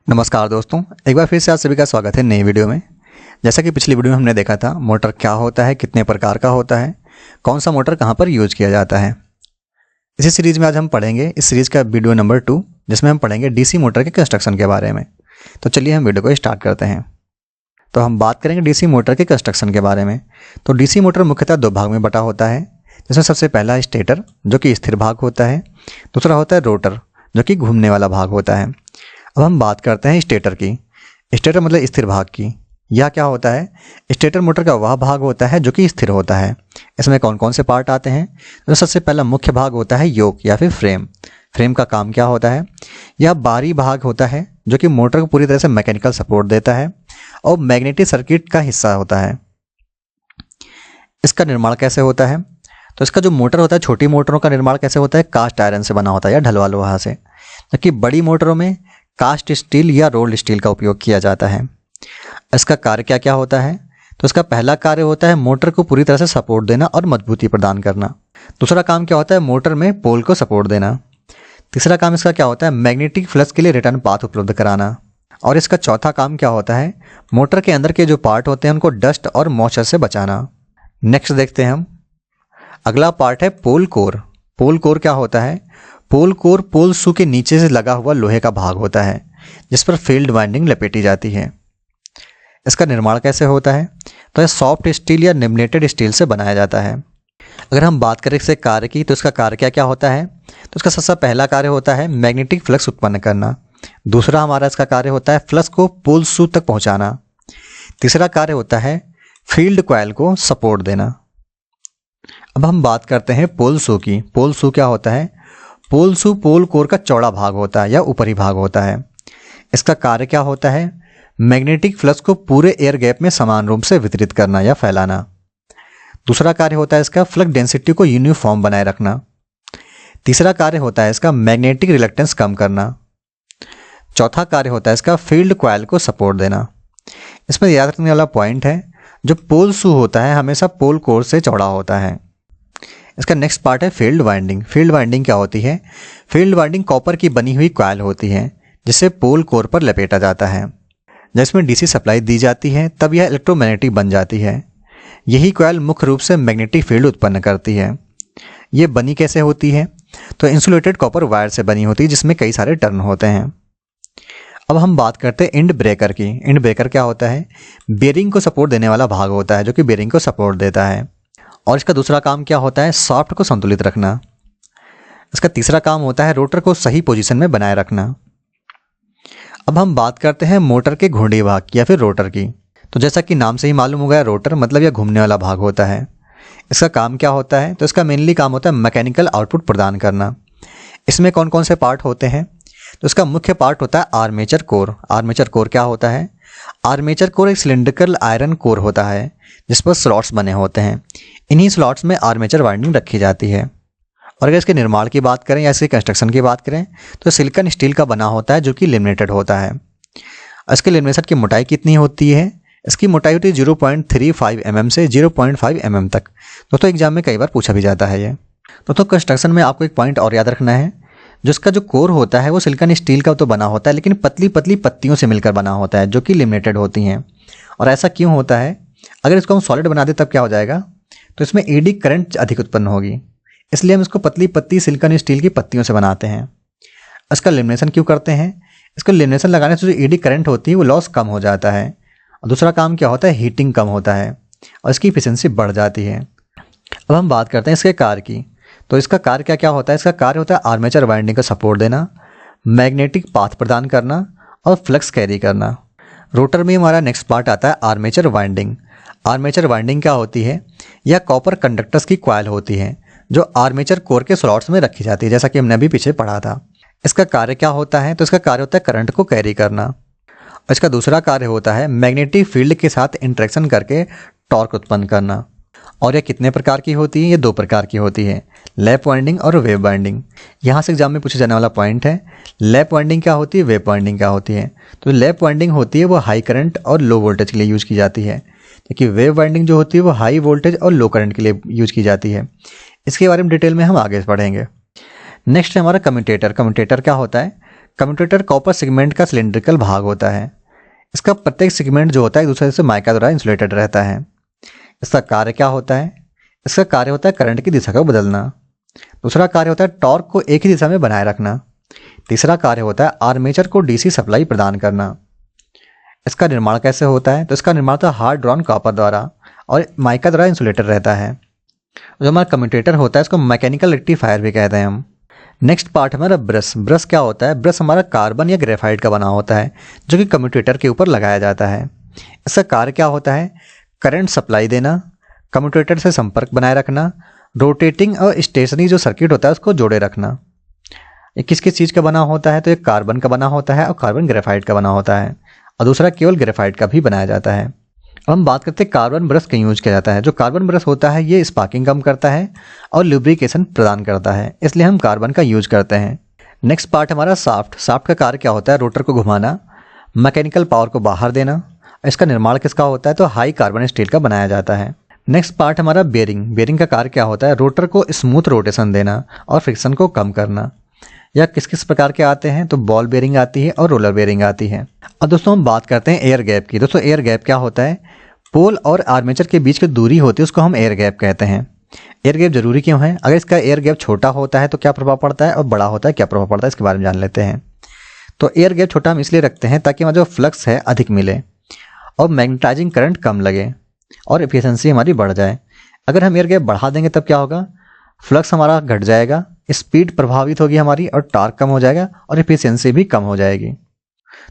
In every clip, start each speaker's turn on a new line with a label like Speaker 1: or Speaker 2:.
Speaker 1: नमस्कार दोस्तों, एक बार फिर से आप सभी का स्वागत है नई वीडियो में। जैसा कि पिछली वीडियो में हमने देखा था मोटर क्या होता है, कितने प्रकार का होता है, कौन सा मोटर कहाँ पर यूज किया जाता है। इसी सीरीज में आज हम पढ़ेंगे इस सीरीज का वीडियो नंबर 2, जिसमें हम पढ़ेंगे डीसी मोटर के कंस्ट्रक्शन के बारे में। तो चलिए हम वीडियो को स्टार्ट करते हैं। तो हम बात करेंगे डीसी मोटर के कंस्ट्रक्शन के बारे में। तो डीसी मोटर मुख्यतः दो भाग में बटा होता है, जिसमें सबसे पहला स्टेटर जो कि स्थिर भाग होता है, दूसरा होता है रोटर जो कि घूमने वाला भाग होता है। अब हम बात करते हैं स्टेटर की। स्टेटर मतलब स्थिर भाग की। यह क्या होता है? स्टेटर मोटर का वह भाग होता है जो कि स्थिर होता है। इसमें कौन कौन से पार्ट आते हैं? तो सबसे पहला मुख्य भाग होता है योक या फिर फ्रेम। फ्रेम का काम क्या होता है? यह बाहरी भाग होता है जो कि मोटर को पूरी तरह से मैकेनिकल सपोर्ट देता है और मैग्नेटिक सर्किट का हिस्सा होता है। इसका निर्माण कैसे होता है? तो इसका जो मोटर होता है, छोटी मोटरों का निर्माण कैसे होता है? कास्ट आयरन से बना होता है या ढलवा लोहा से, जबकि बड़ी मोटरों में कास्ट स्टील या रोल्ड स्टील का उपयोग किया जाता है। इसका कार्य क्या क्या होता है? तो इसका पहला कार्य होता है मोटर को पूरी तरह से सपोर्ट देना और मजबूती प्रदान करना। दूसरा काम क्या होता है? मोटर में पोल को सपोर्ट देना। तीसरा काम इसका क्या होता है? मैग्नेटिक फ्लक्स के लिए रिटर्न पाथ उपलब्ध कराना। और इसका चौथा काम क्या होता है? मोटर के अंदर के जो पार्ट होते हैं उनको डस्ट और मॉइस्चर से बचाना। नेक्स्ट देखते हैं हम। अगला पार्ट है पोल कोर। पोल कोर क्या होता है? पोल कोर पोल शू के नीचे से लगा हुआ लोहे का भाग होता है जिस पर फील्ड वाइंडिंग लपेटी जाती है। इसका निर्माण कैसे होता है? तो यह सॉफ्ट स्टील या लेमिनेटेड स्टील से बनाया जाता है। अगर हम बात करें इसके कार्य की, तो इसका कार्य क्या क्या होता है? तो इसका सबसे पहला कार्य होता है मैग्नेटिक फ्लक्स उत्पन्न करना। दूसरा हमारा इसका कार्य होता है फ्लक्स को पोल शू तक पहुंचाना। तीसरा कार्य होता है फील्ड कॉइल को सपोर्ट देना। अब हम बात करते हैं पोल शू की। पोल शू क्या होता है? पोल शू पोल कोर का चौड़ा भाग होता है या ऊपरी भाग होता है। इसका कार्य क्या होता है? मैग्नेटिक फ्लक्स को पूरे एयर गैप में समान रूप से वितरित करना या फैलाना। दूसरा कार्य होता है इसका फ्लक्स डेंसिटी को यूनिफॉर्म बनाए रखना। तीसरा कार्य होता है इसका मैग्नेटिक रिलक्टेंस कम करना। चौथा कार्य होता है इसका फील्ड कॉइल को सपोर्ट देना। इसमें याद रखने वाला पॉइंट है, जो पोल शू होता है हमेशा पोल कोर से चौड़ा होता है। इसका नेक्स्ट पार्ट है फील्ड वाइंडिंग। फील्ड वाइंडिंग क्या होती है? फील्ड वाइंडिंग कॉपर की बनी हुई कॉइल होती है जिसे पोल कोर पर लपेटा जाता है। जिसमें डीसी सप्लाई दी जाती है तब यह इलेक्ट्रोमैग्नेटिक बन जाती है। यही कॉइल मुख्य रूप से मैग्नेटिक फील्ड उत्पन्न करती है। ये बनी कैसे होती है? तो इंसुलेटेड कॉपर वायर से बनी होती है जिसमें कई सारे टर्न होते हैं। अब हम बात करते हैं इंड ब्रेकर की। इंड ब्रेकर क्या होता है? बेरिंग को सपोर्ट देने वाला भाग होता है जो कि बेरिंग को सपोर्ट देता है। और इसका दूसरा काम क्या होता है? शाफ्ट को संतुलित रखना। इसका तीसरा काम होता है रोटर को सही पोजीशन में बनाए रखना। अब हम बात करते हैं मोटर के घुंडी भाग की या फिर रोटर की। तो जैसा कि नाम से ही मालूम हो गया, रोटर मतलब यह घूमने वाला भाग होता है। इसका काम क्या होता है? तो इसका मेनली काम होता है मैकेनिकल आउटपुट प्रदान करना। इसमें कौन कौन से पार्ट होते हैं? तो इसका मुख्य पार्ट होता है आर्मेचर कोर। आर्मेचर कोर क्या होता है? आर्मेचर कोर एक सिलिंड्रिकल आयरन कोर होता है जिस पर स्लॉट्स बने होते हैं। इन्हीं स्लॉट्स में आर्मेचर वाइंडिंग रखी जाती है। और अगर इसके निर्माण की बात करें या इसके कंस्ट्रक्शन की बात करें तो सिलिकॉन स्टील का बना होता है जो कि लेमिनेटेड होता है। इसके लेमिनेशन की मोटाई कितनी होती है? इसकी मोटाई होती है 0.35 mm से 0.5 mm तक। दोस्तों एग्जाम में कई बार पूछा भी जाता है ये। दोस्तों कंस्ट्रक्शन में आपको एक पॉइंट और याद रखना है, जिसका जो कोर होता है वो सिलिकॉन स्टील का तो बना होता है लेकिन पतली पतली पत्तियों से मिलकर बना होता है जो कि लेमिनेटेड होती हैं। और ऐसा क्यों होता है? अगर इसको हम सॉलिड बना दें तब क्या हो जाएगा? तो इसमें एडी करंट अधिक उत्पन्न होगी, इसलिए हम इसको पतली पत्ती सिलिकॉन स्टील की पत्तियों से बनाते हैं। इसका लेमिनेशन क्यों करते हैं? इसको लेमिनेशन लगाने से जो एडी करंट होती है वो लॉस कम हो जाता है। और दूसरा काम क्या होता है? हीटिंग कम होता है और इसकी इफिशिएंसी बढ़ जाती है। अब हम बात करते हैं इसके कार्य की। तो इसका कार्य क्या क्या होता है? इसका कार्य होता है आर्मेचर वाइंडिंग का सपोर्ट देना, मैग्नेटिक पाथ प्रदान करना और फ्लक्स कैरी करना। रोटर में हमारा नेक्स्ट पार्ट आता है आर्मेचर वाइंडिंग। आर्मेचर वाइंडिंग क्या होती है? यह कॉपर कंडक्टर्स की कॉइल होती है जो आर्मेचर कोर के स्लॉट्स में रखी जाती है, जैसा कि हमने अभी पीछे पढ़ा था। इसका कार्य क्या होता है? तो इसका कार्य होता है करंट को कैरी करना। और इसका दूसरा कार्य होता है मैग्नेटिक फील्ड के साथ इंटरेक्शन करके टॉर्क उत्पन्न करना। और यह कितने प्रकार की होती है? ये दो प्रकार की होती है, लैप वाइंडिंग और वेव वाइंडिंग। यहाँ से एग्जाम में पूछे जाने वाला पॉइंट है, लैप वाइंडिंग क्या होती है, वेव वाइंडिंग क्या होती है। तो लैप वाइंडिंग होती है वो हाई करंट और लो वोल्टेज के लिए यूज की जाती है, जबकि वेव वाइंडिंग जो होती है वो हाई वोल्टेज और लो करंट के लिए यूज की जाती है। इसके बारे में डिटेल में हम आगे पढ़ेंगे। नेक्स्ट है हमारा कम्यूटेटर। कम्यूटेटर क्या होता है? कम्यूटेटर कॉपर सेगमेंट का सिलेंड्रिकल भाग होता है। इसका प्रत्येक सेगमेंट जो होता है एक दूसरे से माइका द्वारा इंसुलेटेड रहता है। इसका कार्य क्या होता है? इसका कार्य होता है करंट की दिशा को बदलना। दूसरा कार्य होता है टॉर्क को एक ही दिशा में बनाए रखना। तीसरा कार्य होता है आर्मेचर को डीसी सप्लाई प्रदान करना। इसका निर्माण कैसे होता है? तो इसका निर्माण तो हार्ड ड्रॉन कॉपर द्वारा और माइका द्वारा इंसुलेटेड रहता है। जो हमारा कम्यूटेटर होता है इसको मैकेनिकल रेक्टिफायर भी कहते हैं हम। नेक्स्ट पार्ट हमारा ब्रश। ब्रश क्या होता है? ब्रश हमारा कार्बन या ग्रेफाइट का बना होता है जो कि कम्यूटेटर के ऊपर लगाया जाता है। इसका कार्य क्या होता है? करंट सप्लाई देना, कम्यूटेटर से संपर्क बनाए रखना, रोटेटिंग और स्टेशनरी जो सर्किट होता है उसको जोड़े रखना। ये किस किस चीज़ का बना होता है? तो एक कार्बन का बना होता है और कार्बन ग्रेफाइट का बना होता है और दूसरा केवल ग्रेफाइट का भी बनाया जाता है। अब हम बात करते हैं कार्बन ब्रश का यूज किया जाता है। जो कार्बन ब्रश होता है ये स्पार्किंग कम करता है और लुब्रिकेशन प्रदान करता है, इसलिए हम कार्बन का यूज करते हैं। नेक्स्ट पार्ट हमारा शाफ्ट। शाफ्ट का कार्य क्या होता है? रोटर को घुमाना, मैकेनिकल पावर को बाहर देना। इसका निर्माण किसका होता है? तो हाई कार्बन स्टील का बनाया जाता है। नेक्स्ट पार्ट हमारा बेयरिंग। बेयरिंग का कार्य क्या होता है? रोटर को स्मूथ रोटेशन देना और फ्रिक्शन को कम करना। या किस किस प्रकार के आते हैं? तो बॉल बेयरिंग आती है और रोलर बेयरिंग आती है। अब दोस्तों हम बात करते हैं एयर गैप की। दोस्तों एयर गैप क्या होता है? पोल और आर्मेचर के बीच की दूरी होती है उसको हम एयर गैप कहते हैं। एयर गैप जरूरी क्यों है? अगर इसका एयर गैप छोटा होता है तो क्या प्रभाव पड़ता है और बड़ा होता है क्या प्रभाव पड़ता है, इसके बारे में जान लेते हैं। तो एयर गैप छोटा हम इसलिए रखते हैं ताकि हमारा जो फ्लक्स है अधिक मिले और मैग्नेटाइजिंग करंट कम लगे और एफिशिएंसी हमारी बढ़ जाए। अगर हम एयर गैप बढ़ा देंगे तब क्या होगा? फ्लक्स हमारा घट जाएगा, स्पीड प्रभावित होगी हमारी और टॉर्क कम हो जाएगा और एफिशिएंसी भी कम हो जाएगी।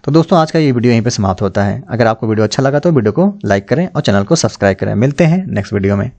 Speaker 1: तो दोस्तों आज का ये वीडियो यहीं पे समाप्त होता है। अगर आपको वीडियो अच्छा लगा तो वीडियो को लाइक करें और चैनल को सब्सक्राइब करें। मिलते हैं नेक्स्ट वीडियो में।